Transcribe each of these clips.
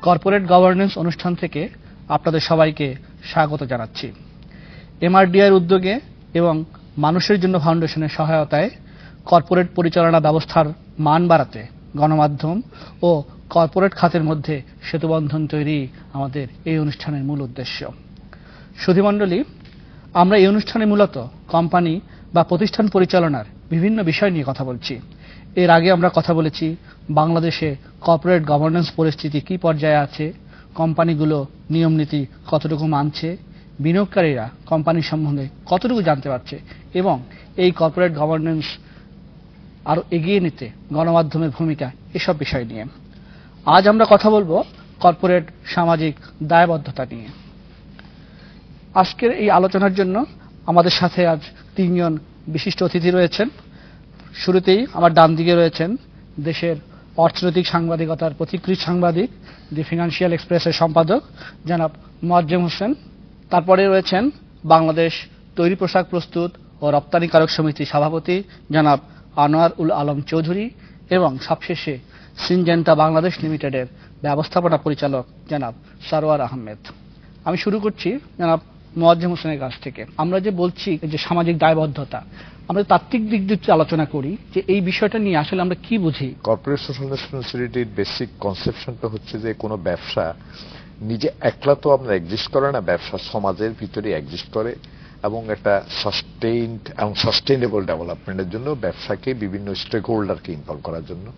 Corporate governance অনুষ্ঠান থেকে আপনাদের সবাইকে স্বাগত জানাচ্ছি। এমআরডিআই উদ্যোগে এবং মানুষের জন্য ফাউন্ডেশনের সহায়তায় কর্পোরেট পরিচালনা ব্যবস্থার মান বাড়াতে গণমাধ্যম ও কর্পোরেট খাতের মধ্যে সেতুবন্ধন তৈরি আমাদের এই অনুষ্ঠানের মূল উদ্দেশ্য। সুধীমণ্ডলী, আমরা এই অনুষ্ঠানে মূলত কোম্পানি বা প্রতিষ্ঠান পরিচালনার বিভিন্ন বিষয় নিয়ে কথা বলছি। এর আগে আমরা কথা বলেছি বাংলাদেশে কর্পোরেট গভর্নেন্স পরিস্থিতি কি পর্যায়ে আছে, কোম্পানিগুলো নিয়ম নীতি কতটুকু মানছে, বিনিয়োগকারীরা কোম্পানি সম্বন্ধে কতটুকু জানতে পারছে এবং এই কর্পোরেট গভর্নেন্স আরো এগিয়ে নিতে গণমাধ্যমের ভূমিকা, এসব বিষয় নিয়ে। আজ আমরা কথা বলবো কর্পোরেট সামাজিক দায়বদ্ধতা নিয়ে। আজকের এই আলোচনার জন্য আমাদের সাথে আজ তিনজন বিশিষ্ট অতিথি রয়েছেন। শুরুতেই আমার ডান দিকে রয়েছেন দেশের অর্থনৈতিক সাংবাদিকতার পথিকৃৎ সাংবাদিক, দি ফিনান্সিয়াল এক্সপ্রেসের সম্পাদক জনাব মোয়াজ্জেম হোসেন। তারপরে রয়েছেন বাংলাদেশ তৈরি পোশাক প্রস্তুত ও রপ্তানিকারক সমিতির সভাপতি জনাব আনোয়ার উল আলম চৌধুরী এবং সবশেষে সিনজেন্টা বাংলাদেশ লিমিটেডের ব্যবস্থাপনা পরিচালক জনাব সারোয়ার আহমেদ। আমি শুরু করছি জনাব মোয়াজ্জেম হোসেনের কাছ থেকে। আমরা যে বলছি যে সামাজিক দায়বদ্ধতা, আমরা তাত্ত্বিক দিক দিয়ে আলোচনা করি যে এই বিষয়টা নিয়ে আসলে আমরা কি বুঝি। কর্পোরেট সোশ্যাল রেসপন্সিবিলিটির বেসিক কনসেপশনটা হচ্ছে যে কোনো ব্যবসা নিজে একলা তো আমরা এক্সিস্ট করে না, ব্যবসা সমাজের ভিতরে এক্সিস্ট করে এবং একটা সাস্টেইনড এবং সাস্টেইনেবল ডেভেলপমেন্টের জন্য ব্যবসাকে বিভিন্ন স্টেক হোল্ডারকে ইনভলভ করার জন্য।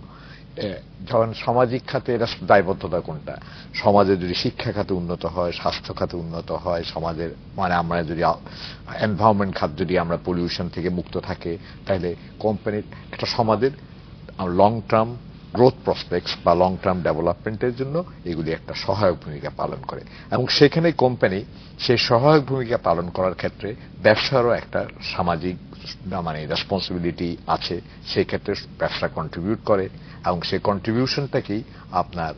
যখন সামাজিক খাতে এটা দায়বদ্ধতা কোনটা, সমাজে যদি শিক্ষা খাতে উন্নত হয়, স্বাস্থ্য খাতে উন্নত হয়, সমাজের মানে আমরা যদি এনভায়রনমেন্ট খাত যদি আমরা পলিউশন থেকে মুক্ত থাকে, তাহলে কোম্পানির একটা সমাজের লং টার্ম গ্রোথ প্রসপেক্টস বা লং টার্ম ডেভেলপমেন্টের জন্য এগুলি একটা সহায়ক ভূমিকা পালন করে এবং সেখানে কোম্পানি সেই সহায়ক ভূমিকা পালন করার ক্ষেত্রে ব্যবসারও একটা সামাজিক মানে রেসপন্সিবিলিটি আছে। সেই ক্ষেত্রে ব্যবসা কন্ট্রিবিউট করে এবং সেই কন্ট্রিবিউশনটাকেই আপনার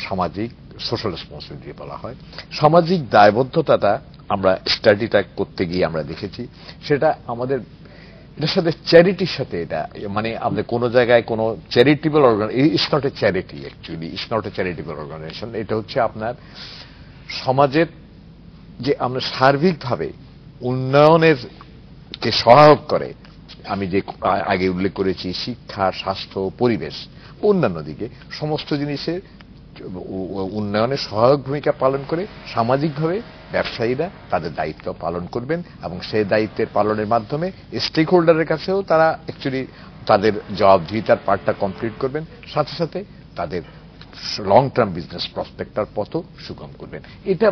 সামাজিক সোশ্যাল রেসপন্সিবিলিটি বলা হয়। সামাজিক দায়বদ্ধতাটা আমরা স্টাডিটা করতে গিয়ে আমরা দেখেছি সেটা আমাদের এটার সাথে চ্যারিটির সাথে, এটা মানে আমাদের কোন জায়গায় কোন charitable it's not a charity, actually it's not a charitable organization. এটা হচ্ছে আপনার সমাজের যে আমরা সার্বিকভাবে উন্নয়নের কে সহায়ক করে। আমি যে আগে উল্লেখ করেছি শিক্ষা, স্বাস্থ্য, পরিবেশ, অন্যান্য দিকে সমস্ত জিনিসের উন্নয়নের সহায়ক ভূমিকা পালন করে সামাজিকভাবে ব্যবসায়ীরা তাদের দায়িত্ব পালন করবেন এবং সেই দায়িত্বের পালনের মাধ্যমে স্টেক হোল্ডারের কাছেও তারা অ্যাকচুয়ালি তাদের জবাবদিহিতার পার্টটা কমপ্লিট করবেন, সাথে সাথে তাদের লং টার্ম বিজনেস প্রসপেক্টটার পথও সুগম করবেন। এটা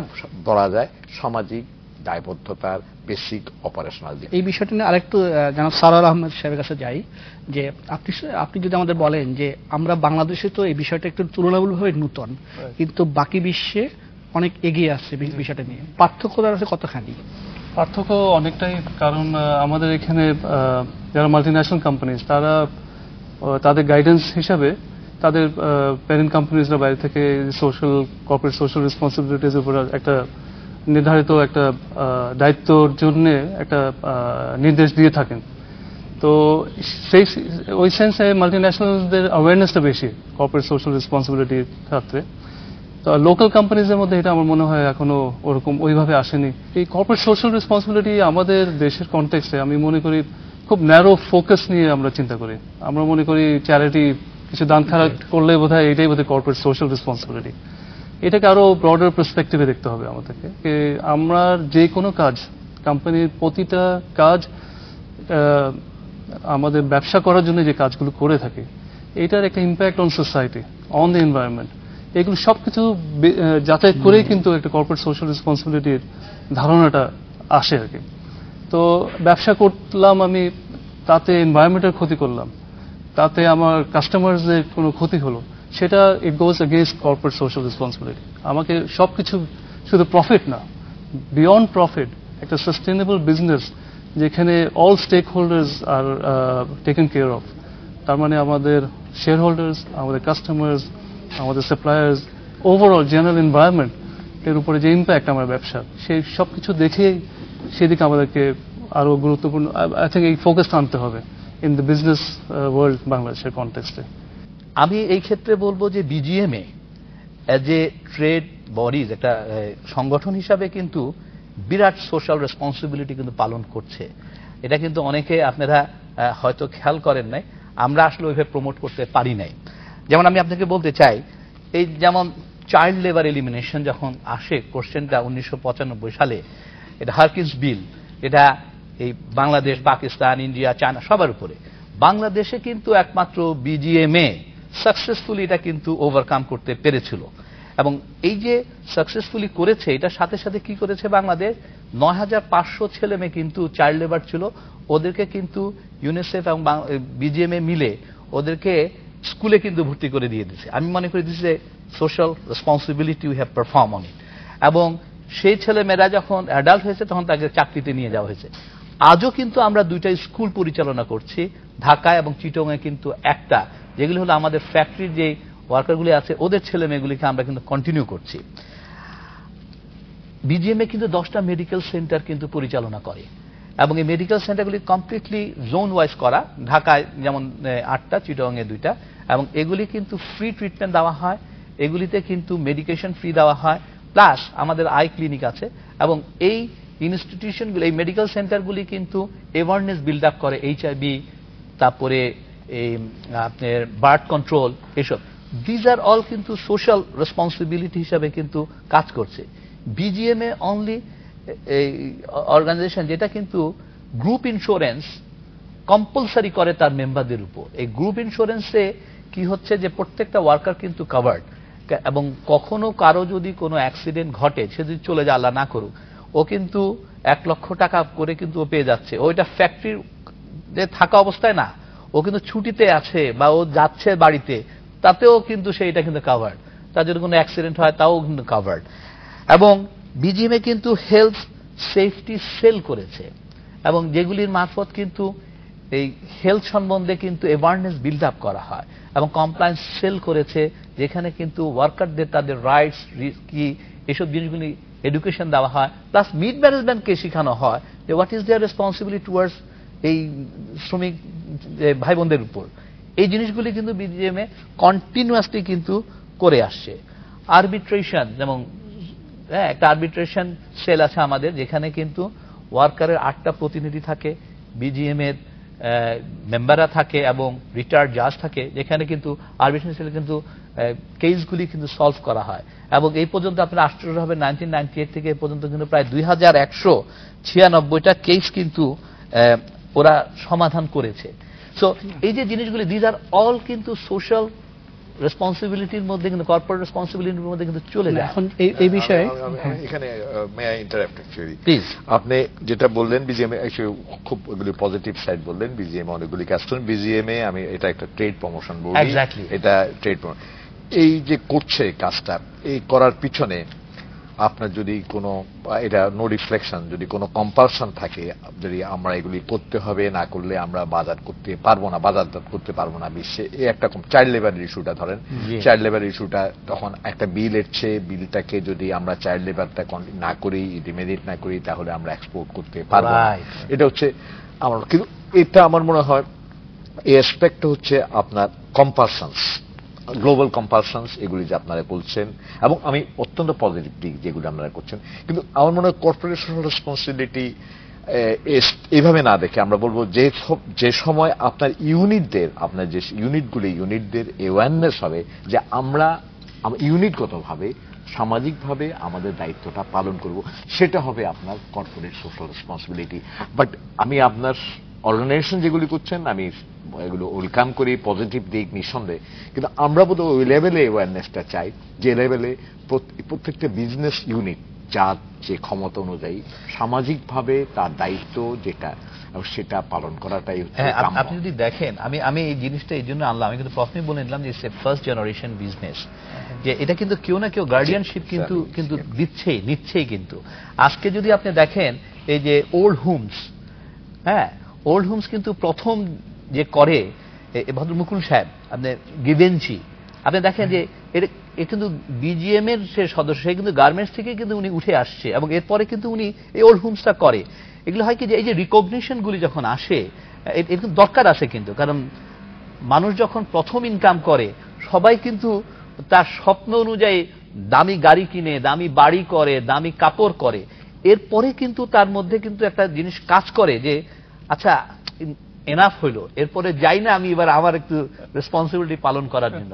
বলা যায় সামাজিক দায়বদ্ধতার বেসিক অপারেশনাল দিক। এই বিষয়টা নিয়ে আরেকটু জনাব সারোয়ার আহমেদ সাহেবের কাছে যাই যে আপনি যদি আমাদের বলেন যে আমরা বাংলাদেশে তো এই বিষয়টা একটু তুলনামূলকভাবে নূতন, কিন্তু বাকি বিশ্বে অনেক এগিয়ে আসছে বিষয়টা নিয়ে, পার্থক্য আছে কতখানি? পার্থক্য অনেকটাই, কারণ আমাদের এখানে যারা মাল্টিন্যাশনাল কোম্পানিজ তারা তাদের গাইডেন্স হিসাবে তাদের প্যারেন্ট কোম্পানিজরা বাইরে থেকে সোশ্যাল কর্পোরেট সোশ্যাল রেসপন্সিবিলিটির উপর একটা নির্ধারিত একটা দায়িত্বর জন্য একটা নির্দেশ দিয়ে থাকেন। তো সেই ওই সেন্সে মাল্টিন্যাশনালদের অ্যাওয়ারনেসটা বেশি কর্পোরেট সোশ্যাল রেসপন্সিবিলিটির ক্ষেত্রে। তো লোকাল কোম্পানিজের মধ্যে এটা আমার মনে হয় এখনো ওরকম ওইভাবে আসেনি। এই কর্পোরেট সোশ্যাল রেসপন্সিবিলিটি আমাদের দেশের কনটেক্সটে আমি মনে করি খুব ন্যারো ফোকাস নিয়ে আমরা চিন্তা করি। আমরা মনে করি চ্যারিটি কিছু দান খারাপ করলে বোধহয় এটাই বোধহয় কর্পোরেট সোশ্যাল রেসপন্সিবিলিটি। এটাকে আরো ব্রডার পার্সপেক্টিভে দেখতে হবে আমাদেরকে। আমরা যে কোনো কাজ, কোম্পানির প্রতিটা কাজ, আমাদের ব্যবসা করার জন্য যে কাজগুলো করে থাকে এটার একটা impact on society, on the environment, এগুলো সবকিছু যাতায়াত করেই কিন্তু একটা কর্পোরেট সোশ্যাল রেসপন্সিবিলিটির ধারণাটা আসে আর কি। তো ব্যবসা করলাম আমি, তাতে এনভায়রনমেন্টের ক্ষতি করলাম, তাতে আমার কাস্টমারদের কোনো ক্ষতি হলো, সেটা it goes against corporate social responsibility. আমাকে সবকিছু শুধু প্রফিট না, বিয়ন্ড প্রফিট একটা সাস্টেনেবল বিজনেস যেখানে all stakeholders are taken care of, তার মানে আমাদের শেয়ার হোল্ডার্স, আমাদের কাস্টমার্স, আমাদের সাপ্লায়ার্স, ওভারঅল জেনারেল এনভায়রনমেন্ট এর উপরে যে ইম্প্যাক্ট আমার ব্যবসা, সেই সবকিছু দেখেই সেদিকে আমাদেরকে আরো গুরুত্বপূর্ণ আই থিঙ্ক এই ফোকাসটা আনতে হবে ইন দ্য বিজনেস ওয়ার্ল্ড বাংলাদেশের কনটেক্সটে। আমি এই ক্ষেত্রে বলবো যে BGMA as a trade bodies, একটা সংগঠন হিসাবে কিন্তু বিরাট সোশ্যাল রেসপন্সিবিলিটি কিন্তু পালন করছে। এটা কিন্তু অনেকে আপনারা হয়তো খেয়াল করেন নাই, আমরা আসলে ওইভাবে প্রমোট করতে পারি নাই। যেমন আমি আপনাকে বলতে চাই, এই যেমন চাইল্ড লেবার এলিমিনেশন যখন আসে কোশ্চেনটা 1995 সালে, এটা হারকিন্স বিল, এটা এই বাংলাদেশ, পাকিস্তান, ইন্ডিয়া, চায়না সবার উপরে। বাংলাদেশে কিন্তু একমাত্র বিজিএমএ সাকসেসফুলি এটা কিন্তু ওভারকাম করতে পেরেছিল। এবং এই যে সাকসেসফুলি করেছে, এটার সাথে সাথে কি করেছে বাংলাদেশ, 9500 ছেলে মেয়ে কিন্তু চাইল্ড লেবার ছিল, ওদেরকে কিন্তু ইউনিসেফ এবং বিজিএমএ মিলে ওদেরকে স্কুলে কিন্তু ভর্তি করে দিয়ে দিচ্ছে। আমি মনে করি this is a social responsibility we have perform on it. এবং সেই ছেলে মেয়েরা যখন অ্যাডাল্ট হয়েছে তখন তাকে চাকরিতে নিয়ে যাওয়া হয়েছে। আজও কিন্তু আমরা 2টা স্কুল পরিচালনা করছি, ঢাকায় এবং চিটংয়ে কিন্তু একটা, যেগুলি হলো আমাদের ফ্যাক্টরির যে ওয়ার্কারগুলি আছে ওদের ছেলে মেয়েগুলিকে আমরা কিন্তু কন্টিনিউ করছি। বিজিএমএ কিন্তু 10টা মেডিকেল সেন্টার কিন্তু পরিচালনা করে, এবং এই মেডিকেল সেন্টারগুলি কমপ্লিটলি জোন ওয়াইজ করা। ঢাকায় যেমন 8টা, চিটংয়ে 2টা, এবং এগুলি কিন্তু ফ্রি ট্রিটমেন্ট দেওয়া হয়, এগুলিতে কিন্তু মেডিকেশন ফ্রি দেওয়া হয়, প্লাস আমাদের আই ক্লিনিক আছে। এবং এই ইনস্টিটিউশনগুলি, এই মেডিকেল সেন্টারগুলি কিন্তু অ্যাওয়ারনেস বিল্ড আপ করে, এইচআইভি, তারপরে এই আপনার বার্থ কন্ট্রোল, এসব। দিজ আর অল কিন্তু সোশ্যাল রেসপন্সিবিলিটি হিসাবে কিন্তু কাজ করছে। বিজিএমএ অনলি অর্গানাইজেশন যেটা কিন্তু গ্রুপ ইন্স্যুরেন্স কম্পালসারি করে তার মেম্বারদের উপর। এই গ্রুপ ইন্স্যুরেন্সে কি হচ্ছে যে প্রত্যেকটা ওয়ার্কার কিন্তু কাভার্ড, এবং কখনো কারো যদি কোনো অ্যাক্সিডেন্ট ঘটে, সে যদি চলে যায়, আল্লাহ না করুক, ও কিন্তু 1 লক্ষ টাকা করে কিন্তু ও পেয়ে যাচ্ছে। ওইটা ফ্যাক্টরির যে থাকা অবস্থায় না, ও কিন্তু ছুটিতে আছে বা ও যাচ্ছে বাড়িতে, তাতেও কিন্তু সেইটা কিন্তু কাভার্ড। তার যদি কোনো অ্যাক্সিডেন্ট হয় তাও কিন্তু কাভার্ড। এবং বিজিএমএ কিন্তু হেলথ সেফটি সেল করেছে, এবং যেগুলির মারফত কিন্তু এই হেলথ সম্বন্ধে কিন্তু অ্যাওয়ারনেস বিল্ড আপ করা হয়, এবং কমপ্লায়েন্স সেল করেছে, যেখানে কিন্তু ওয়ার্কারদের তাদের রাইটস কি এসব জিনিসগুলি এডুকেশন দেওয়া হয়, প্লাস মিড ম্যানেজমেন্টকে শেখানো হয় যে what is there responsibility towards এই শ্রমিক ভাই বোনদের উপর। এই জিনিসগুলি কিন্তু বিজিএমএ কন্টিনিউয়াসলি কিন্তু করে আসছে। আরবিট্রেশন, যেমন একটা আরবিট্রেশন সেল আছে আমাদের, যেখানে কিন্তু ওয়ার্কারের 8টা প্রতিনিধি থাকে, বিজিএমএর মেম্বাররা থাকে, এবং রিটায়ার্ড জাজ থাকে, যেখানে কিন্তু আরবিট্রেশন সেলে কিন্তু কেসগুলি কিন্তু সলভ করা হয়। এবং এই পর্যন্ত আপনারা আশ্চর্য হবে, 1998 থেকে এ পর্যন্ত কিন্তু প্রায় 2196টা কেস কিন্তু ওরা সমাধান করেছে। সো এই যে জিনিসগুলি, দিজ আর অল কিন্তু সোশ্যাল রেসপন্সিবিলিটির মধ্যে, কিন্তু কর্পোরেট রেসপন্সিবিলিটির মধ্যে কিন্তু চলে যায়। এখন এই বিষয়ে এখানে may I interrupt actually, please. আপনি যেটা বললেন বিজিএমএ অ্যাকচুয়ালি খুব এগুলি পজিটিভ সাইড বললেন। বিজিএমএ অনেকগুলি কাজ করেন। বিজিএমএ আমি এটা একটা ট্রেড প্রমোশন বলি, এটা ট্রেড এই যে করছে কাজটা, এই করার পিছনে আপনার যদি কোনো এটা নো রিফ্লেকশন, যদি কোনো কম্পালশন থাকে, যদি আমরা এগুলি করতে হবে, না করলে আমরা বাজার করতে পারবো না, বাজারজাত করতে পারবো না বিশ্বে, এই একটা চাইল্ড লেবার ইস্যুটা ধরেন, চাইল্ড লেবার ইস্যুটা তখন একটা বিল এসছে, বিলটাকে যদি আমরা চাইল্ড লেবারটা না করি, রিমেডিয়েট না করি, তাহলে আমরা এক্সপোর্ট করতে পারবো না। এটা হচ্ছে আমার, কিন্তু এটা আমার মনে হয় এই অ্যাসপেক্টটা হচ্ছে আপনার কম্পালশনস, গ্লোবাল কম্পালশনস, এগুলি যে আপনারা বলছেন, এবং আমি অত্যন্ত পজিটিভ দিক যেগুলি আপনারা করছেন। কিন্তু আমার মনে হয় কর্পোরেট সোশ্যাল রেসপন্সিবিলিটি এইভাবে না দেখে আমরা বলবো যে সময় আপনার ইউনিটদের, আপনার যে ইউনিটগুলি, ইউনিটদের অ্যাওয়ারনেস হবে যে আমরা ইউনিটগতভাবে, সামাজিকভাবে আমাদের দায়িত্বটা পালন করব, সেটা হবে আপনার কর্পোরেট সোশ্যাল রেসপন্সিবিলিটি। বাট আমি আপনার অর্গানাইজেশন যেগুলি করছেন আমি এগুলো ওয়েলকাম করি, পজিটিভ দিক নিঃসন্দেহে, কিন্তু আমরা বোধহয় ওই লেভেলে অ্যাওয়ারনেসটা চাই যে লেভেলে প্রত্যেকটা বিজনেস ইউনিট যার যে ক্ষমতা অনুযায়ী সামাজিকভাবে তার দায়িত্ব যেটা, সেটা পালন করাটাই হচ্ছে। আপনি যদি দেখেন, আমি এই জিনিসটা এই জন্য আনলাম, আমি কিন্তু প্রথমে বলে নিলাম যে ফার্স্ট জেনারেশন বিজনেস, যে এটা কিন্তু কেউ না কেউ গার্ডিয়ানশিপ কিন্তু নিচ্ছেই। কিন্তু আজকে যদি আপনি দেখেন এই যে ওল্ড হোমস, ওল্ড হোমস কিন্তু প্রথম যে করে ভদ্র মুকুল সাহেব, আপনি গিভেনচি, আপনি দেখেন যে এ কিন্তু বিজিএম এর সে সদস্য, সে কিন্তু গার্মেন্টস থেকে কিন্তু উনি উঠে আসছে, এবং এরপরে কিন্তু উনি এই ওল্ড হোমসটা করে। এগুলো হয় কি যে এই যে রিকগনিশন গুলি যখন আসে, এর কিন্তু দরকার আছে, কিন্তু কারণ মানুষ যখন প্রথম ইনকাম করে সবাই কিন্তু তার স্বপ্ন অনুযায়ী দামি গাড়ি কিনে, দামি বাড়ি করে, দামি কাপড় করে, এরপরে কিন্তু তার মধ্যে কিন্তু একটা জিনিস কাজ করে যে আচ্ছা এনাফ হইলো, এরপরে যাই না আমি এবার আমার একটু রেসপন্সিবিলিটি পালন করার জন্য।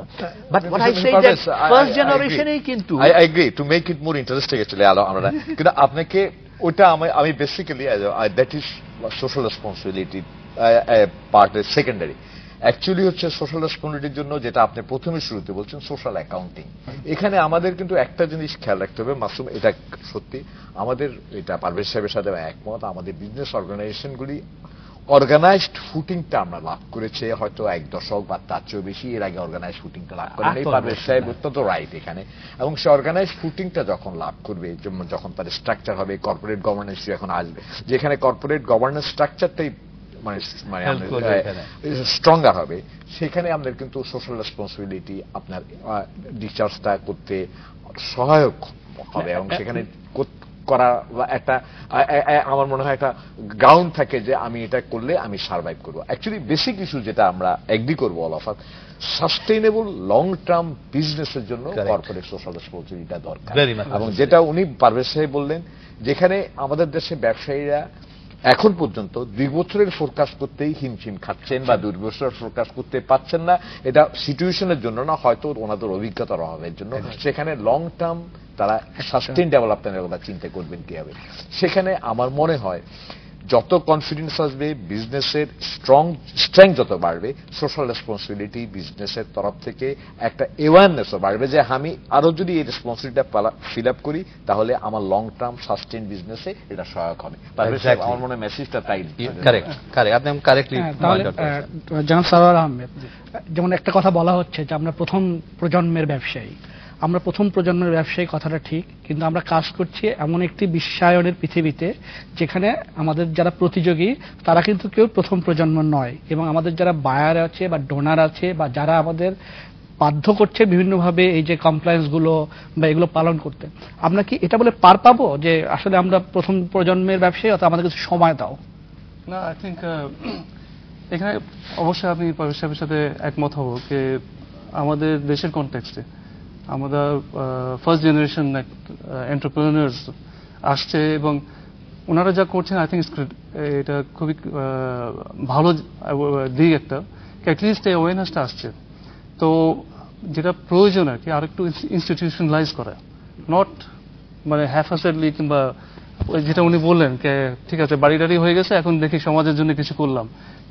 But what I say that first জেনারেশনেই কিন্তু I agree to make it more interesting actually আমরা কিন্তু আপনাকে ওটা আমি basically that is social responsibility পার্টের সেকেন্ডারি। অ্যাকচুয়ালি হচ্ছে সোশ্যাল রেসপন্সিবিলিটির জন্য যেটা আপনি প্রথমে শুরুতে বলছেন সোশ্যাল অ্যাকাউন্টিং, এখানে আমাদের কিন্তু একটা জিনিস খেয়াল রাখতে হবে মাসুম, এটা সত্যি আমাদের, এটা পারভেজ সাহেবের সাথে একমত, আমাদের বিজনেস অর্গানাইজেশনগুলি অর্গানাইজড ফুটিংটা আমরা লাভ করেছে হয়তো 1 দশক বা তার চেয়েও বেশি এর আগে অর্গানাইজ ফুটিংটা লাভ করেন এই পারভেজ সাহেব অত্যন্ত রাইট এখানে। এবং সে অর্গানাইজ ফুটিংটা যখন লাভ করবে, যখন তার স্ট্রাকচার হবে, কর্পোরেট গভর্নেন্স এখন আসবে, যেখানে কর্পোরেট গভর্নেন্স স্ট্রাকচারটাই মানে স্ট্রঙ্গার হবে, সেখানে আমাদের কিন্তু সোশ্যাল রেসপন্সিবিলিটি আপনার ডিসচার্জটা করতে সহায়ক হবে এবং সেখানে করা একটা আমার মনে হয় একটা গ্রাউন্ড থাকে যে আমি এটা করলে আমি সার্ভাইভ করবো। অ্যাকচুয়ালি বেসিক ইস্যু যেটা আমরা এগ্রি করবো all of us, sustainable long term বিজনেসের জন্য কর্পোরেট সোশ্যাল রেসপন্সিবিলিটিটা দরকার। এবং যেটা উনি পারভেজ সাহেব বললেন, যেখানে আমাদের দেশে ব্যবসায়ীরা এখন পর্যন্ত 2 বছরের ফোরকাস্ট করতেই হিমশিম খাচ্ছেন বা 2 বছরের ফোরকাস্ট করতে পারছেন না, এটা সিচুয়েশনের জন্য না, হয়তো ওনাদের অভিজ্ঞতার অভাবের জন্য। সেখানে লং টার্ম তারা সাস্টেইন ডেভেলপমেন্টের কথা চিন্তা করবেন কিভাবে, সেখানে আমার মনে হয় যত কনফিডেন্স আসবে, বিজনেসের স্ট্রেংথ যত বাড়বে, সোশ্যাল রেসপন্সিবিলিটি বিজনেসের তরফ থেকে একটা অ্যাওয়ারনেসও বাড়বে যে আমি আরো যদি এই রেসপন্সিবিলিটিটা ফিল আপ করি তাহলে আমার লং টার্ম সাস্টেইন বিজনেসে এটা সহায়ক হবে। আমার মনে হয় মেসেজটা তাই। কারেক্ট, আপনি কারেক্টলি। জনাব সারোয়ার আহমেদ, যেমন একটা কথা বলা হচ্ছে যে আমরা প্রথম প্রজন্মের ব্যবসায়ী, আমরা প্রথম প্রজন্মের ব্যবসায়ী কথাটা ঠিক, কিন্তু আমরা কাজ করছি এমন একটি বিশ্বায়নের পৃথিবীতে যেখানে আমাদের যারা প্রতিযোগী তারা কিন্তু কেউ প্রথম প্রজন্ম নয়, এবং আমাদের যারা বায়ার আছে বা ডোনার আছে বা যারা আমাদের বাধ্য করছে বিভিন্নভাবে এই যে কমপ্লায়েন্স গুলো বা এগুলো পালন করতে, আমরা কি এটা বলে পার পাবো যে আসলে আমরা প্রথম প্রজন্মের ব্যবসায়ী, অথবা আমাদের কিছু সময় দাও? না, আই থিঙ্ক এখানে অবশ্যই আমি পারভেজ সাহেবের সাথে একমত হব যে আমাদের দেশের কনটেক্সটে আমাদের ফার্স্ট জেনারেশন এন্টারপ্রেনার্স আসছে এবং ওনারা যা করছেন আই থিঙ্ক এটা খুবই ভালো দিক একটা, অ্যাটলিস্ট এই অ্যাওয়ারনেসটা আসছে। তো যেটা প্রয়োজন আর কি আরেকটু ইনস্টিটিউশনালাইজ করা, নট মানে হ্যাফাসেডলি, কিংবা যেটা উনি বললেন ঠিক আছে বাড়ি টাড়ি হয়ে গেছে এখন দেখি সমাজের জন্য কিছু করলাম,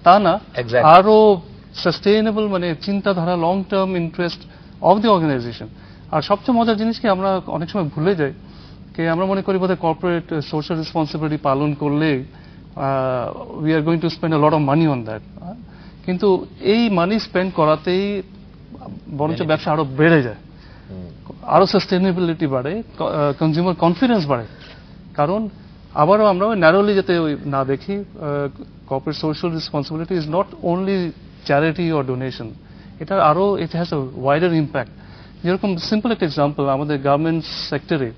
তা না, আরো সাস্টেইনেবল মানে চিন্তাধারা, long term interest of the organization. আর সবচেয়ে মজার জিনিস কি আমরা অনেক সময় ভুলে যাই যে আমরা মনে করি বোধহয় কর্পোরেট সোশ্যাল রেসপন্সিবিলিটি পালন করলে we are going to spend a lot of money on that, কিন্তু এই মানি স্পেন্ড করাতেই বরঞ্চ ব্যবসা আরো বেড়ে যায়, আরো সাস্টেইনেবিলিটি বাড়ে, কনজিউমার কনফিডেন্স বাড়ে। কারণ আবারও আমরা ন্যারোলি যাতে না দেখি, corporate social responsibility is not only charity or donation, এটা আরো it has a wider impact. যেরকম সিম্পল একটা এক্সাম্পল, আমাদের গার্মেন্টস সেক্টরে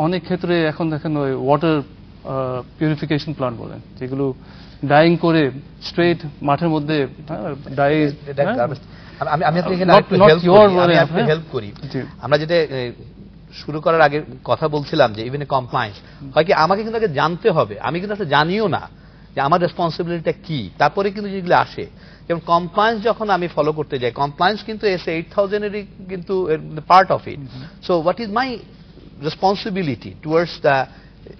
অনেক ক্ষেত্রে এখন দেখেন ওই ওয়াটার পিউরিফিকেশন প্লান্ট বলেন, যেগুলো ডাইং করে স্ট্রেট মাঠের মধ্যে ডাই। আমি হেল্প করি। আমরা যেটা শুরু করার আগে কথা বলছিলাম যে ইভেন কমপ্লায়েন্স হয় কি, আমাকে কিন্তু আগে জানতে হবে, আমি কিন্তু আসলে জানিও না যে আমার রেসপন্সিবিলিটিটা কি, তারপরে কিন্তু যেগুলো আসে। যেমন কমপ্লায়েন্স যখন আমি ফলো করতে যাই, কমপ্লায়েন্স কিন্তু এসে 8000-এরই কিন্তু part of it. So what is my responsibility towards the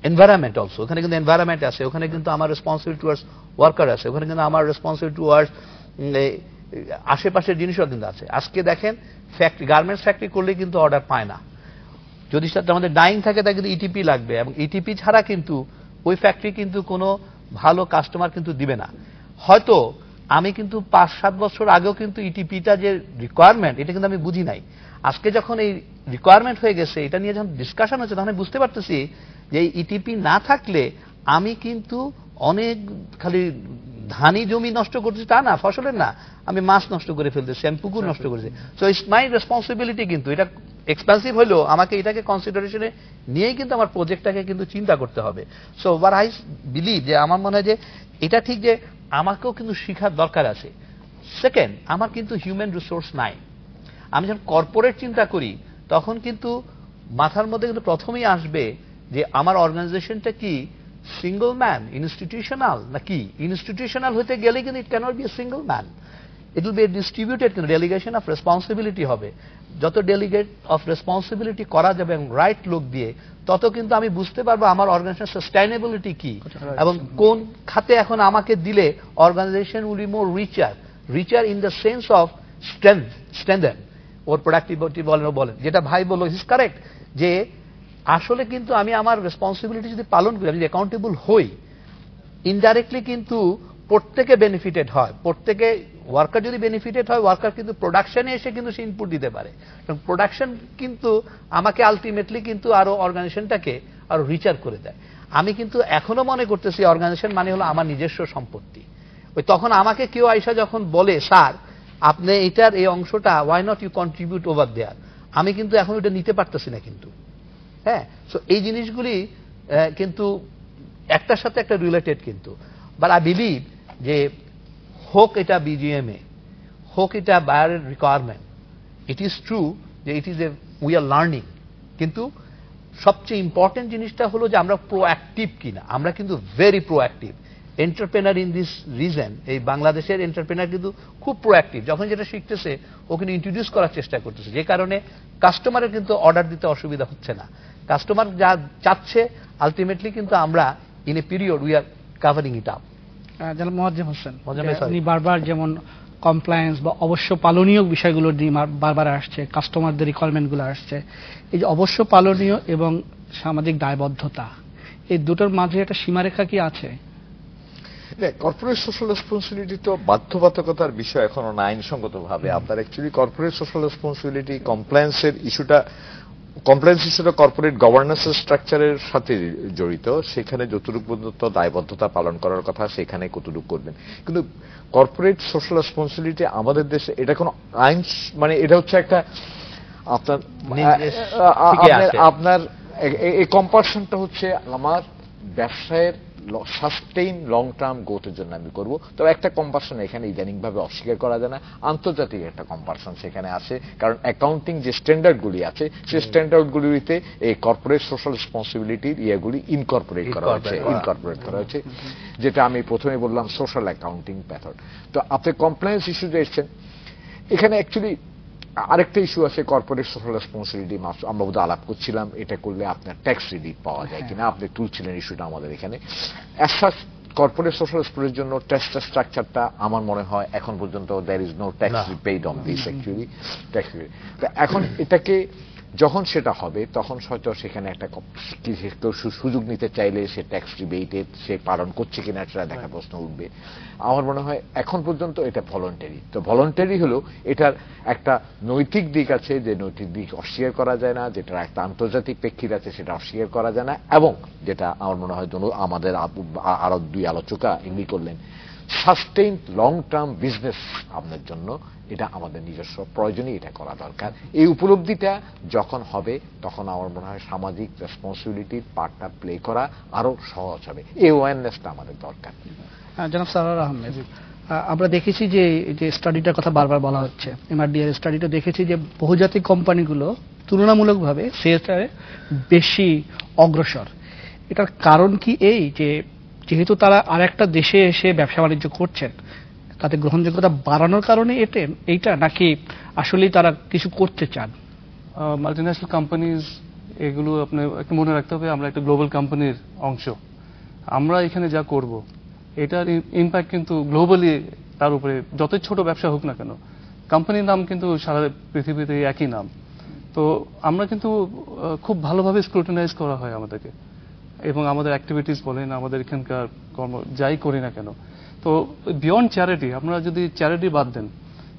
environment also, ওখানে কিন্তু এনভায়রনমেন্ট আছে, ওখানে কিন্তু আমার রেসপন্সিবিলিটি টুয়ার্ডস ওয়ার্কার আছে, ওখানে কিন্তু আমার রেসপন্সিবিলিটি টুয়ার্ডস আশেপাশের জিনিসও কিন্তু আছে। আজকে দেখেন ফ্যাক্টরি, গার্মেন্টস ফ্যাক্টরি করলে কিন্তু অর্ডার পায় না, যদি সেটা আমাদের ডাইং থাকে তাকে কিন্তু ইটিপি লাগবে, এবং ইটিপি ছাড়া কিন্তু ওই ফ্যাক্টরি কিন্তু কোনো ভালো কাস্টমার কিন্তু দিবে না। হয়তো আমি কিন্তু 5-7 বছর আগেও কিন্তু ইটিপিটা যে রিকোয়ারমেন্ট এটা কিন্তু আমি বুঝি নাই। আজকে যখন এই রিকোয়ারমেন্ট হয়ে গেছে, এটা নিয়ে যখন ডিসকাশন হচ্ছে, তখন বুঝতে পারতেছি যে এই ইটিপি না থাকলে আমি কিন্তু অনেক খালি ধানি জমি নষ্ট করছি তা না, ফসলের না, আমি মাছ নষ্ট করে ফেলতে, শ্যাম্পুকুর নষ্ট করেছি। সো ইটস মাই রেসপন্সিবিলিটি, কিন্তু এটা এক্সপেন্সিভ হলেও আমাকে এটাকে কনসিডারেশনে নিয়েই কিন্তু আমার প্রজেক্টটাকে কিন্তু চিন্তা করতে হবে। সো ওয়াট আই বিলিভ, যে আমার মনে হয় যে এটা ঠিক যে আমাকেও কিন্তু শিখার দরকার আছে। সেকেন্ড, আমার কিন্তু হিউম্যান রিসোর্স নাই, আমি যখন কর্পোরেট চিন্তা করি তখন কিন্তু মাথার মধ্যে কিন্তু প্রথমেই আসবে যে আমার অর্গানাইজেশনটা কি সিঙ্গল ম্যান ইনস্টিটিউশনাল নাকি ইনস্টিটিউশনাল হতে গেলে কিন্তু it cannot be a single man, it will be a distributed, কিন্তু ডেলিগেশন অফ রেসপন্সিবিলিটি হবে। যত ডেলিগেট অফ রেসপন্সিবিলিটি করা যাবে এবং রাইট লোক দিয়ে, তত কিন্তু আমি বুঝতে পারবো আমার অর্গানাইজেশন সাস্টেইনেবিলিটি কি এবং কোন খাতে এখন আমাকে দিলে organization will be more richer in the sense of strengthen or productivity বলেন যেটা ভাই বললো ইজ কারেক্ট, যে আসলে কিন্তু আমি আমার রেসপন্সিবিলিটি যদি পালন করি, আমি যদি অ্যাকাউন্টেবল হই, ইনডাইরেক্টলি কিন্তু প্রত্যেকে বেনিফিটেড হয়। প্রত্যেকে ওয়ার্কার যদি বেনিফিটেড হয়, ওয়ার্কার কিন্তু প্রোডাকশনে এসে কিন্তু সে ইনপুট দিতে পারে, এবং প্রোডাকশন কিন্তু আমাকে আলটিমেটলি কিন্তু আরো অর্গানাইজেশনটাকে আরো রিচার করে দেয়। আমি কিন্তু এখনো মনে করতেছি অর্গানাইজেশন মানে হলো আমার নিজস্ব সম্পত্তি। ওই তখন আমাকে কেউ আইসা যখন বলে স্যার আপনি এটার এই অংশটা why not you contribute over there, আমি কিন্তু এখন এটা নিতে পারতেছি না কিন্তু। হ্যাঁ, সো এই জিনিসগুলি কিন্তু একটার সাথে একটা রিলেটেড কিন্তু। বাট আই বিলিভ যে হোক এটা বিজিএমএ, হোক এটা বায়ারের রিকোয়ারমেন্ট, ইট ইজ ট্রু যে it is a we are learning, কিন্তু সবচেয়ে ইম্পর্টেন্ট জিনিসটা হলো যে আমরা প্রোঅ্যাক্টিভ কিনা। আমরা কিন্তু very proactive entrepreneur in this reason. এই বাংলাদেশের এন্টারপ্রেনার কিন্তু খুব প্রোঅ্যাক্টিভ, যখন যেটা শিখতেছে ও কিন্তু ইন্ট্রোডিউস করার চেষ্টা করতেছে, যে কারণে কাস্টমারের কিন্তু অর্ডার দিতে অসুবিধা হচ্ছে না। কাস্টমার যা চাচ্ছে আলটিমেটলি কিন্তু আমরা in a period we are covering it up. জনাব মোয়াজ্জেম হোসেন, আপনি বারবার যেমন কমপ্লায়েন্স বা অবশ্য পালনীয় বিষয়গুলো নিয়ে বারবার আসছে, কাস্টমারদের রিকোয়ারমেন্টগুলো আসছে, এই যে অবশ্য পালনীয় এবং সামাজিক দায়বদ্ধতা, এই দুটোর মাঝে একটা সীমারেখা কি আছে? কর্পোরেট সোশ্যাল রেসপন্সিবিলিটি তো বাধ্যবাধকতার বিষয় এখনো না আইনসঙ্গত ভাবে। আপনার অ্যাকচুয়ালি কর্পোরেট সোশ্যাল রেসপন্সিবিলিটি কমপ্লায়েন্সের ইস্যুটা, কমপ্লায়েন্স ইস্যুটা কর্পোরেট গভর্নেন্সের স্ট্রাকচারের সাথে জড়িত। সেখানে যতটুকু পর্যন্ত দায়বদ্ধতা পালন করার কথা সেখানে কতটুকু করবেন, কিন্তু কর্পোরেট সোশ্যাল রেসপন্সিবিলিটি আমাদের দেশে এটা কোনো আইন, মানে এটা হচ্ছে একটা আপনার এই কম্পারশনটা হচ্ছে আমার ব্যবসায়ের সাস্টেইন লং টার্ম গ্রোথের জন্য আমি করব। তবে একটা কম্পারশন এখানে ইদানিং ভাবে অস্বীকার করা যায় না, আন্তর্জাতিক একটা কম্পারশন সেখানে আছে, কারণ অ্যাকাউন্টিং যে স্ট্যান্ডার্ডগুলি আছে সেই স্ট্যান্ডার্ডগুলিতে এই কর্পোরেট সোশ্যাল রেসপন্সিবিলিটির ইয়েগুলি ইনকর্পোরেট করা হয়েছে, যেটা আমি প্রথমে বললাম সোশ্যাল অ্যাকাউন্টিং মেথড। তো আপনি কমপ্লায়েন্স ইস্যু যে এসছেন, এখানে অ্যাকচুয়ালি আরেকটা ইস্যু আছে কর্পোরেট সোশ্যাল রেসপন্সিবিলিটি। আমরা বোধহয় আলাপ করছিলাম এটা করলে আপনার ট্যাক্স রিলিফ পাওয়া যায় কিনা, আপনি তুলছিলেন ইস্যুটা আমাদের এখানে। কর্পোরেট সোশ্যাল রেসপন্সিবিলিটির জন্য ট্যাক্সের স্ট্রাকচারটা আমার মনে হয় এখন পর্যন্ত there is no tax paid on this actually tax. এখন এটাকে যখন সেটা হবে তখন হয়তো সেখানে একটা সুযোগ নিতে চাইলে সে ট্যাক্স রিবেটে সে পালন করছে কিনা সেটা দেখা প্রশ্ন উঠবে। আমার মনে হয় এখন পর্যন্ত এটা ভলান্টারি। তো ভলান্টারি হলো এটার একটা নৈতিক দিক আছে, যে নৈতিক দিক অস্বীকার করা যায় না, যেটার একটা আন্তর্জাতিক প্রেক্ষিত আছে সেটা অস্বীকার করা যায় না, এবং যেটা আমার মনে হয় আমাদের আরো দুই আলোচকা এগ্রি করলেন, সাস্টেইন লং টার্ম বিজনেস আপনার জন্য এটা আমাদের নিজস্ব প্রয়োজনই এটা করা দরকার। এই উপলব্ধিটা যখন হবে তখন আমার মনে হয় সামাজিক রেসপন্সিবিলিটির পার্টটা প্লে করা আরো সহজ হবে। এই অ্যাওয়ারনেসটা আমাদের দরকার। জনাব সারার আহমেদ, আমরা দেখেছি যে স্টাডিটার কথা বারবার বলা হচ্ছে, এমআরডিআর স্টাডিটা দেখেছি যে বহুজাতিক কোম্পানিগুলো তুলনামূলকভাবে সেক্টরে বেশি অগ্রসর। এটার কারণ কি এই যে যেহেতু তারা আর একটা দেশে এসে ব্যবসা বাণিজ্য করছেন, তাদের গ্রহণযোগ্যতা বাড়ানোর কারণে এইটা, নাকি আসলেই তারা কিছু করতে চান? মাল্টিন্যাশনাল কোম্পানিজ এগুলো আপনি একটু মনে রাখতে হবে, আমরা একটা গ্লোবাল কোম্পানির অংশ। আমরা এখানে যা করব এটার ইম্প্যাক্ট কিন্তু গ্লোবালি তার উপরে, যতই ছোট ব্যবসা হোক না কেন, কোম্পানির নাম কিন্তু সারা পৃথিবীতে একই নাম। তো আমরা কিন্তু খুব ভালোভাবে স্ক্রুটিনাইজ করা হয় আমাদেরকে, এবং আমাদের অ্যাক্টিভিটিস বলেন, আমাদের এখানকার কর্ম যাই করি না কেন। তো বিয়ন্ড চ্যারিটি, আপনারা যদি চ্যারিটি বাদ দেন,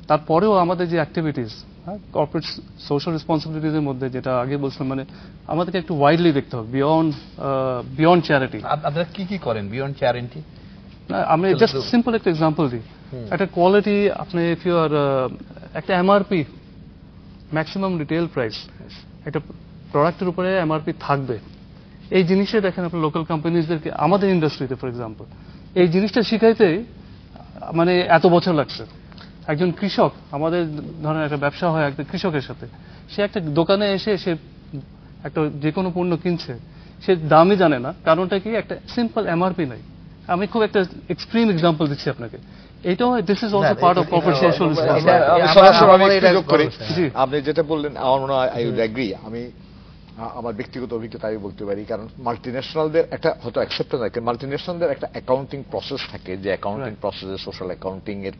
তারপরেও আমাদের যে অ্যাক্টিভিটিস কর্পোরেট সোশ্যাল রেসপন্সিবিলিটিজের মধ্যে, যেটা আগে বলছিলাম, মানে আমাদেরকে একটু ওয়াইডলি দেখতে হবে বিয়ন্ড চ্যারিটি। আপনারা কি কি করেন বিয়ন্ড চ্যারিটি? আমি জাস্ট সিম্পল একটা এক্সাম্পল দিই। একটা কোয়ালিটি, আপনি ইফ ইউ আর একটা এমআরপি ম্যাক্সিমাম রিটেল প্রাইস, একটা প্রোডাক্টের উপরে এমআরপি থাকবে, এই জিনিসটা দেখেন আপনার লোকাল কোম্পানিজদেরকে আমাদের ইন্ডাস্ট্রিতে ফর এক্সাম্পল এই জিনিসটা শিখাইতে মানে এত বছর লাগছে। একজন কৃষক, আমাদের ধরেন একটা ব্যবসা হয় একটা কৃষকের সাথে, সে একটা দোকানে এসে সে একটা যে কোনো পণ্য কিনছে, সে দামই জানে না। কারণটা কি? একটা সিম্পল এমআরপি নাই। আমি খুব একটা এক্সট্রিম এক্সাম্পল দিচ্ছি আপনাকে। এটাও this is also part of corporate social responsibility. আপনি যেটা বললেন আমার মনে হয় আই উড এগ্রি। আমি আমার ব্যক্তিগত অভিজ্ঞতা আমি বলতে পারি, কারণ মাল্টিন্যাশনালদের একটা হয়তো অ্যাকসেপ্ট থাকে, মাল্টিন্যাশনালদের একটা অ্যাকাউন্টিং প্রসেস থাকে, যে অ্যাকাউন্টিং প্রসেসে সোশ্যাল অ্যাকাউন্টিং এর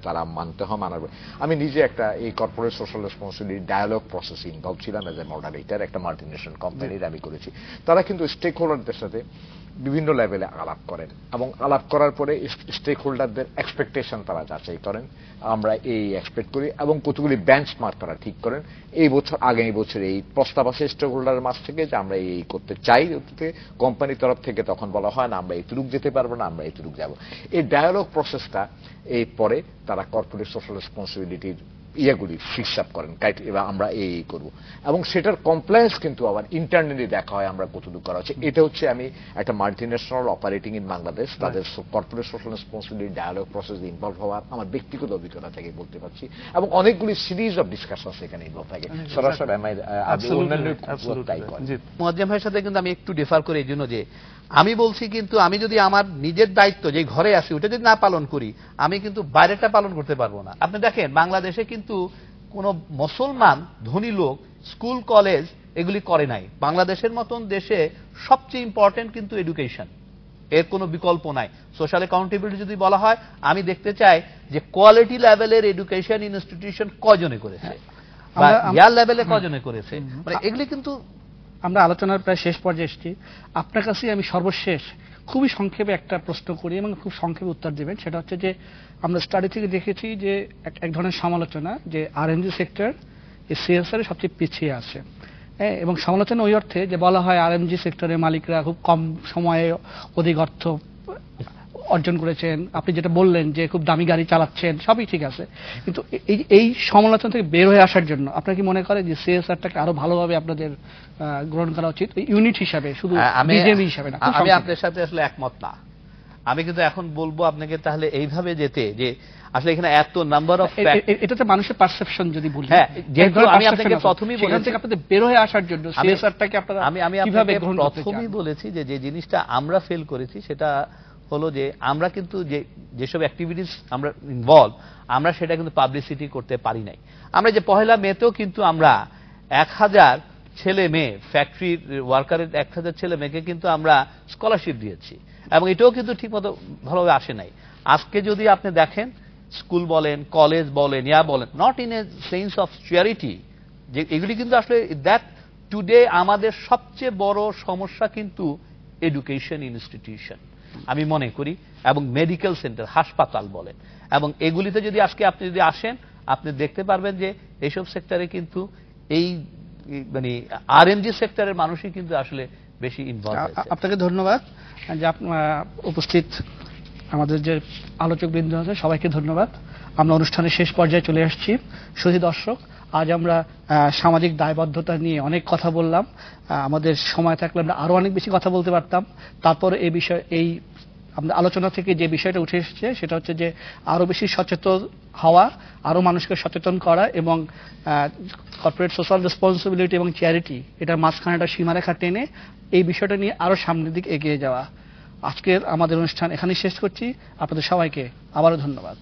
তারা মানতে হয়, মানাবে। আমি নিজে একটা এই কর্পোরেট সোশ্যাল রেসপন্সিবিলিটি ডায়ালগ প্রসেসে ইনভলভ ছিলাম এজ এ মডারেটর, একটা মাল্টিন্যাশনাল কোম্পানির আমি করেছি। তারা কিন্তু স্টেক হোল্ডারদের সাথে বিভিন্ন লেভেলে আলাপ করেন, এবং আলাপ করার পরে স্টেক হোল্ডারদের এক্সপেকটেশন তারা যাচাই করেন, আমরা এই এক্সপেক্ট করি, এবং কতগুলি বেঞ্চমার্ক তারা ঠিক করেন। এই বছর আগামী বছর এই প্রস্তাব আছে স্টেক হোল্ডারের মাছ থেকে যে আমরা এই করতে চাই, কোম্পানির তরফ থেকে তখন বলা হয় না আমরা এইটুক যেতে পারবো না, আমরা এইটুক যাব। এই ডায়ালগ প্রসেসটা এই পরে তারা কর্পোরেট সোশ্যাল রেসপন্সিবিলিটির ইয়েগুলি ফিক্স আপ করেন, এবার আমরা এই করব, এবং সেটার কমপ্লায়েন্স কিন্তু আবার ইন্টারনালি দেখা হয় আমরা কতটুকু করা হচ্ছে। এটা হচ্ছে আমি একটা মাল্টিন্যাশনাল অপারেটিং ইন বাংলাদেশ, তাদের corporate social responsibility dialogue process involve হওয়ার আমার ব্যক্তিগত অভিজ্ঞতা থেকে বলতে পারছি, এবং অনেকগুলি সিরিজ অফ ডিসকাশন সেখানে ইনভলভ থাকে। সরাসরি মুয়াজ্জেম ভাইয়ের সাথে কিন্তু আমি একটু ডিফার করি এই জন্য যে আমি বলছি, কিন্তু আমি যদি আমার নিজের দায়িত্ব যে ঘরে আসি ওটা যদি না পালন করি, আমি কিন্তু বাইরেটা পালন করতে পারবো না। আপনি দেখেন বাংলাদেশে কিন্তু কোন মুসলমান ধনী লোক স্কুল কলেজ এগুলি করে নাই। বাংলাদেশের মতন দেশে সবচেয়ে ইম্পর্টেন্ট কিন্তু এডুকেশন, এর কোনো বিকল্প নাই। সোশ্যাল অ্যাকাউন্টেবিলিটি যদি বলা হয়, আমি দেখতে চাই যে কোয়ালিটি লেভেলের এডুকেশন ইনস্টিটিউশন কজনে করেছে, ইয়ার লেভেলে কজনে করেছে, মানে এগুলি কিন্তু। আমরা আলোচনার প্রায় শেষ পর্যায়ে এসেছি। আপনার কাছে আমি সর্বশেষ খুবই সংক্ষেপে একটা প্রশ্ন করি এবং খুব সংক্ষেপে উত্তর দেবেন। সেটা হচ্ছে যে আমরা স্টাডি থেকে দেখেছি যে এক ধরনের সমালোচনা যে আরএনজি সেক্টর এই সিএসআর এর সবচেয়ে পিছিয়ে আছে, এবং সমালোচনা ওই অর্থে যে বলা হয় আরএনজি সেক্টরের মালিকরা খুব কম সময়ে অধিক অর্থ অর্জন করেছেন। আপনি যেটা বললেন যে খুব দামি গাড়ি চালাচ্ছেন, সবই ঠিক আছে, কিন্তু এই সমালোচনা থেকে বের হয়ে আসার জন্য আপনার কি মনে করেন যে সিএসআরটাকে আরো ভালোভাবে আপনাদের গ্রহণ করা উচিত ইউনিট হিসাবে, শুধু বিজেপি হিসাবে না? আমি আপনার সাথে আসলে একমত না। আমি কিন্তু এখন বলবো আপনাকে তাহলে এইভাবে যেতে যে আসলে এখানে এত নাম্বার অফ, এটা তো মানুষের পারসেপশন যদি বলি, হ্যাঁ, যেহেতু আমি আপনাকে প্রথমেই বলেছি আপনাদের বের হয়ে আসার জন্য সিএসআরটাকে আপনারা আমি আপনাকে প্রথমেই বলেছি যে যে জিনিসটা আমরা ফেল করেছি সেটা হলো যে আমরা কিন্তু যেসব অ্যাক্টিভিটিস আমরা ইনভলভ, আমরা সেটা কিন্তু পাবলিসিটি করতে পারি নাই। আমরা যে পহেলা মেতেও কিন্তু আমরা 1000 ছেলে মেয়ে, ফ্যাক্টরির ওয়ার্কারের 1000 ছেলে মেয়েকে কিন্তু আমরা স্কলারশিপ দিয়েছি, এবং এটাও কিন্তু ঠিকমতো ভালোভাবে আসে নাই। আজকে যদি আপনি দেখেন স্কুল বলেন, কলেজ বলেন, ইয়া বলেন, not in a sense of charity, যে এগুলি কিন্তু আসলে দ্যাট টুডে আমাদের সবচেয়ে বড় সমস্যা কিন্তু এডুকেশন ইনস্টিটিউশন আমি মনে করি, এবং মেডিকেল সেন্টার, হাসপাতাল বলেন, এবং এগুলিতে যদি আজকে আপনি যদি আসেন আপনি দেখতে পারবেন যে এইসব সেক্টরে কিন্তু এই মানে আরএনজি সেক্টরের মানুষই কিন্তু আসলে বেশি ইনভলভ হয়েছে। আপনাকে ধন্যবাদ যে উপস্থিত আমাদের যে আলোচক বৃন্দ আছে সবাইকে ধন্যবাদ। আমরা অনুষ্ঠানের শেষ পর্যায়ে চলে আসছি। সুধী দর্শক, আজ আমরা সামাজিক দায়বদ্ধতা নিয়ে অনেক কথা বললাম। আমাদের সময় থাকলে আমরা আরো অনেক বেশি কথা বলতে পারতাম। তারপর এই বিষয় এই আমাদের আলোচনা থেকে যে বিষয়টা উঠে এসেছে সেটা হচ্ছে যে আরো বেশি সচেতন হওয়া, আরো মানুষকে সচেতন করা, এবং কর্পোরেট সোশ্যাল রেসপন্সিবিলিটি এবং চ্যারিটি এটার মাঝখানে একটা সীমারেখা টেনে এই বিষয়টা নিয়ে আরো সামনের দিকে এগিয়ে যাওয়া। আজকের আমাদের অনুষ্ঠান এখানেই শেষ করছি। আপনাদের সবাইকে আবারও ধন্যবাদ।